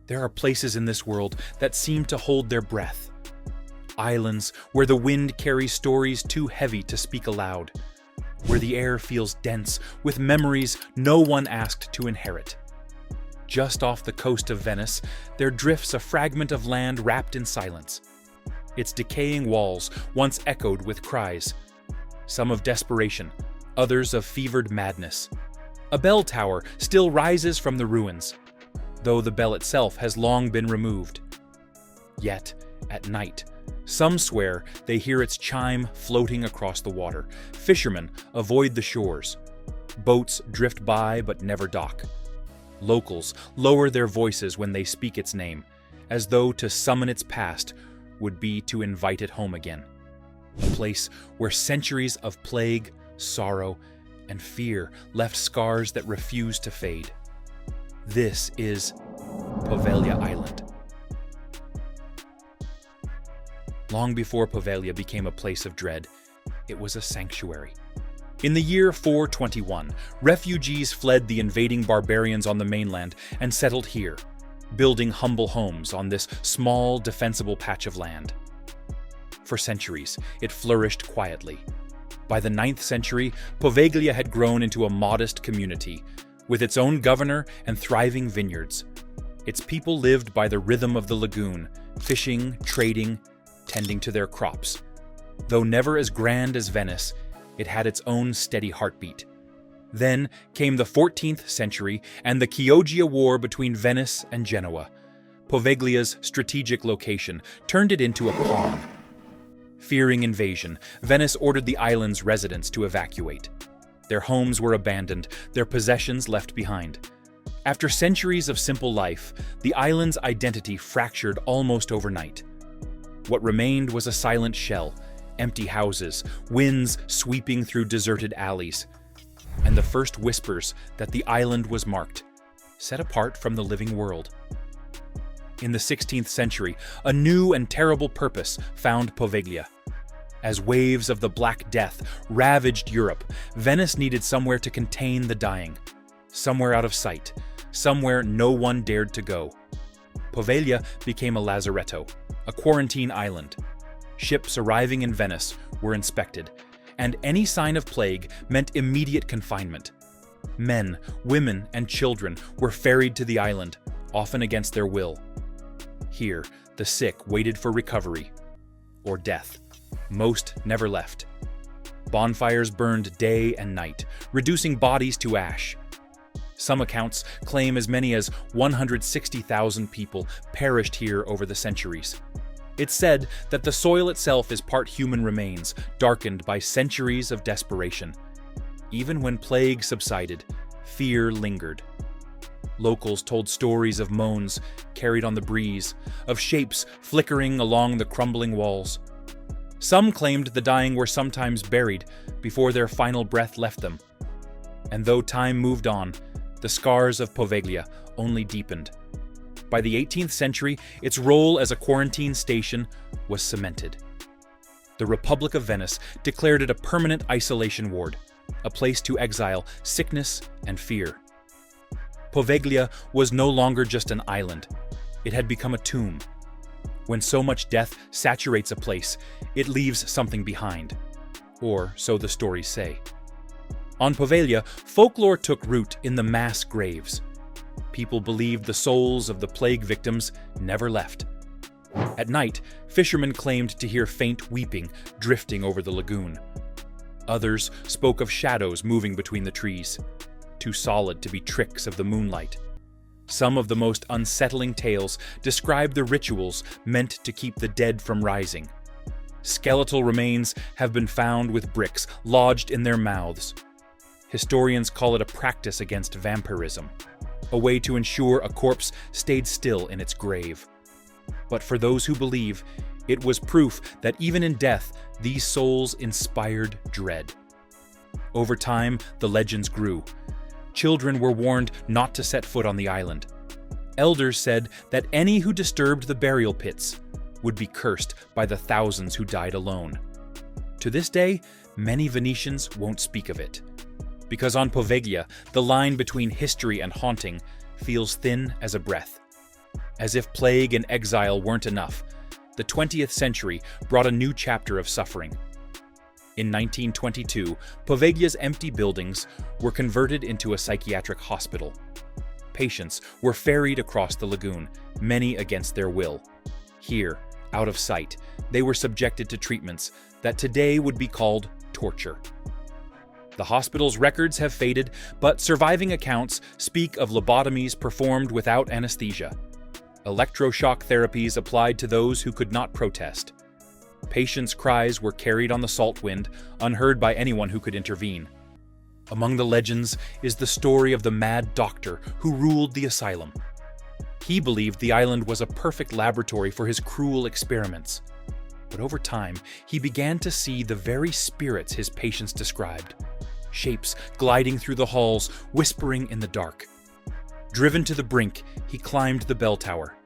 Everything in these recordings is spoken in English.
There are places in this world that seem to hold their breath. Islands where the wind carries stories too heavy to speak aloud, where the air feels dense with memories no one asked to inherit. Just off the coast of Venice, there drifts a fragment of land wrapped in silence. Its decaying walls once echoed with cries, some of desperation, others of fevered madness. A bell tower still rises from the ruins, though the bell itself has long been removed. Yet, at night, some swear they hear its chime floating across the water. Fishermen avoid the shores. Boats drift by but never dock. Locals lower their voices when they speak its name, as though to summon its past would be to invite it home again. A place where centuries of plague, sorrow, and fear left scars that refuse to fade. This is Poveglia Island. Long before Poveglia became a place of dread, it was a sanctuary. In the year 421, refugees fled the invading barbarians on the mainland and settled here, building humble homes on this small, defensible patch of land. For centuries, it flourished quietly. By the 9th century, Poveglia had grown into a modest community, with its own governor and thriving vineyards. Its people lived by the rhythm of the lagoon, fishing, trading, tending to their crops. Though never as grand as Venice, it had its own steady heartbeat. Then came the 14th century and the Chioggia War between Venice and Genoa. Poveglia's strategic location turned it into a pawn. Fearing invasion, Venice ordered the island's residents to evacuate. Their homes were abandoned, their possessions left behind. After centuries of simple life, the island's identity fractured almost overnight. What remained was a silent shell, empty houses, winds sweeping through deserted alleys, and the first whispers that the island was marked, set apart from the living world. In the 16th century, a new and terrible purpose found Poveglia. As waves of the Black Death ravaged Europe, Venice needed somewhere to contain the dying, somewhere out of sight, somewhere no one dared to go. Poveglia became a lazaretto, a quarantine island. Ships arriving in Venice were inspected, and any sign of plague meant immediate confinement. Men, women, and children were ferried to the island, often against their will. Here, the sick waited for recovery or death. Most never left. Bonfires burned day and night, reducing bodies to ash. Some accounts claim as many as 160,000 people perished here over the centuries. It's said that the soil itself is part human remains, darkened by centuries of desperation. Even when plague subsided, fear lingered. Locals told stories of moans carried on the breeze, of shapes flickering along the crumbling walls. Some claimed the dying were sometimes buried before their final breath left them. And though time moved on, the scars of Poveglia only deepened. By the 18th century, its role as a quarantine station was cemented. The Republic of Venice declared it a permanent isolation ward, a place to exile sickness and fear. Poveglia was no longer just an island. It had become a tomb. When so much death saturates a place, it leaves something behind. Or so the stories say. On Poveglia, folklore took root in the mass graves. People believed the souls of the plague victims never left. At night, fishermen claimed to hear faint weeping drifting over the lagoon. Others spoke of shadows moving between the trees, too solid to be tricks of the moonlight. Some of the most unsettling tales describe the rituals meant to keep the dead from rising. Skeletal remains have been found with bricks lodged in their mouths. Historians call it a practice against vampirism, a way to ensure a corpse stayed still in its grave. But for those who believe, it was proof that even in death, these souls inspired dread. Over time, the legends grew. Children were warned not to set foot on the island. Elders said that any who disturbed the burial pits would be cursed by the thousands who died alone. To this day, many Venetians won't speak of it, because on Poveglia, the line between history and haunting feels thin as a breath. As if plague and exile weren't enough, the 20th century brought a new chapter of suffering. In 1922, Poveglia's empty buildings were converted into a psychiatric hospital. Patients were ferried across the lagoon, many against their will. Here, out of sight, they were subjected to treatments that today would be called torture. The hospital's records have faded, but surviving accounts speak of lobotomies performed without anesthesia, electroshock therapies applied to those who could not protest. Patients' cries were carried on the salt wind, unheard by anyone who could intervene. Among the legends is the story of the mad doctor who ruled the asylum. He believed the island was a perfect laboratory for his cruel experiments. But over time, he began to see the very spirits his patients described. Shapes gliding through the halls, whispering in the dark. Driven to the brink, he climbed the bell tower.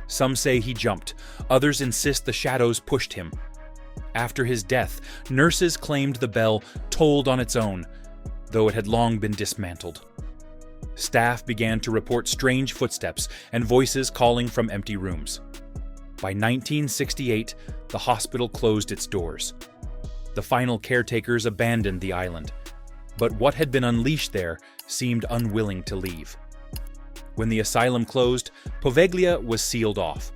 Some say he jumped, others insist the shadows pushed him. After his death, nurses claimed the bell tolled on its own, though it had long been dismantled. Staff began to report strange footsteps and voices calling from empty rooms. By 1968, the hospital closed its doors. The final caretakers abandoned the island, but what had been unleashed there seemed unwilling to leave. When the asylum closed, Poveglia was sealed off.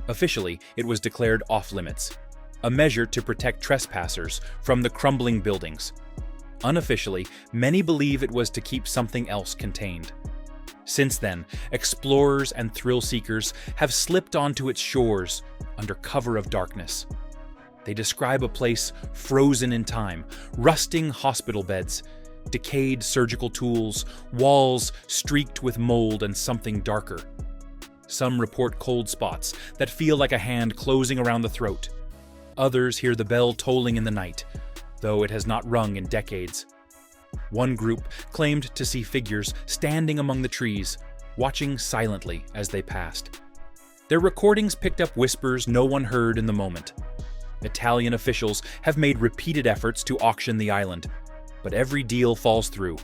Officially, it was declared off-limits, a measure to protect trespassers from the crumbling buildings. Unofficially, many believe it was to keep something else contained. Since then, explorers and thrill-seekers have slipped onto its shores under cover of darkness. They describe a place frozen in time, rusting hospital beds, decayed surgical tools, walls streaked with mold and something darker. Some report cold spots that feel like a hand closing around the throat. Others hear the bell tolling in the night, though it has not rung in decades. One group claimed to see figures standing among the trees, watching silently as they passed. Their recordings picked up whispers no one heard in the moment. Italian officials have made repeated efforts to auction the island, but every deal falls through.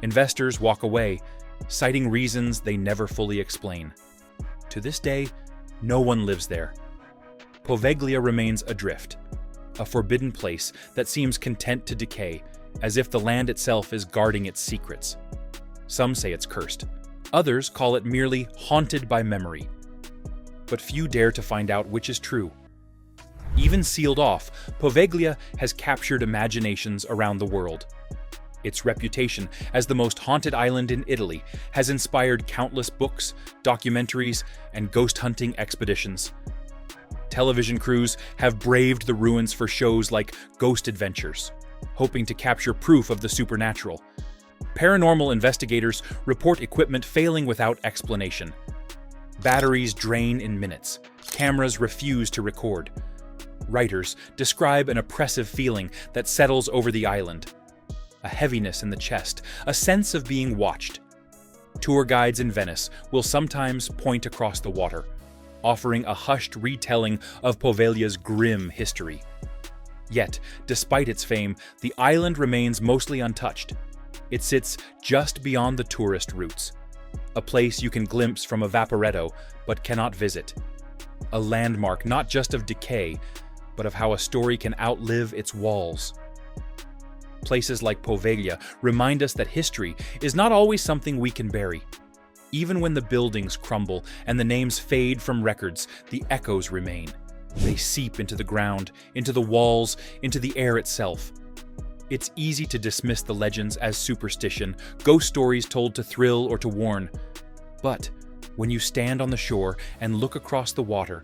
Investors walk away, citing reasons they never fully explain. To this day, no one lives there. Poveglia remains adrift, a forbidden place that seems content to decay, as if the land itself is guarding its secrets. Some say it's cursed. Others call it merely haunted by memory. But few dare to find out which is true. Even sealed off, Poveglia has captured imaginations around the world. Its reputation as the most haunted island in Italy has inspired countless books, documentaries, and ghost hunting expeditions. Television crews have braved the ruins for shows like Ghost Adventures, hoping to capture proof of the supernatural. Paranormal investigators report equipment failing without explanation. Batteries drain in minutes. Cameras refuse to record. Writers describe an oppressive feeling that settles over the island. A heaviness in the chest, a sense of being watched. Tour guides in Venice will sometimes point across the water, offering a hushed retelling of Poveglia's grim history. Yet, despite its fame, the island remains mostly untouched. It sits just beyond the tourist routes, a place you can glimpse from a vaporetto but cannot visit. A landmark not just of decay, but of how a story can outlive its walls. Places like Poveglia remind us that history is not always something we can bury. Even when the buildings crumble and the names fade from records, the echoes remain. They seep into the ground, into the walls, into the air itself. It's easy to dismiss the legends as superstition, ghost stories told to thrill or to warn. But when you stand on the shore and look across the water,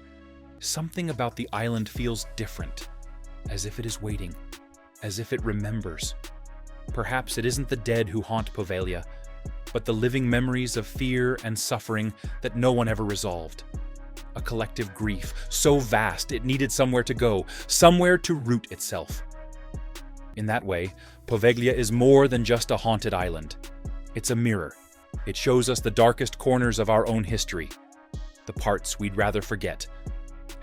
something about the island feels different, as if it is waiting, as if it remembers. Perhaps it isn't the dead who haunt Poveglia, but the living memories of fear and suffering that no one ever resolved. A collective grief so vast it needed somewhere to go, somewhere to root itself. In that way, Poveglia is more than just a haunted island. It's a mirror. It shows us the darkest corners of our own history, the parts we'd rather forget,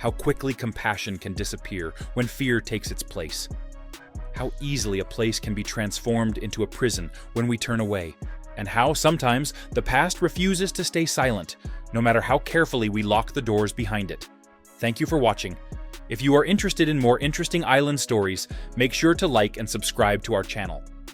how quickly compassion can disappear when fear takes its place, how easily a place can be transformed into a prison when we turn away, and how sometimes the past refuses to stay silent, no matter how carefully we lock the doors behind it. Thank you for watching. If you are interested in more interesting island stories, make sure to like and subscribe to our channel.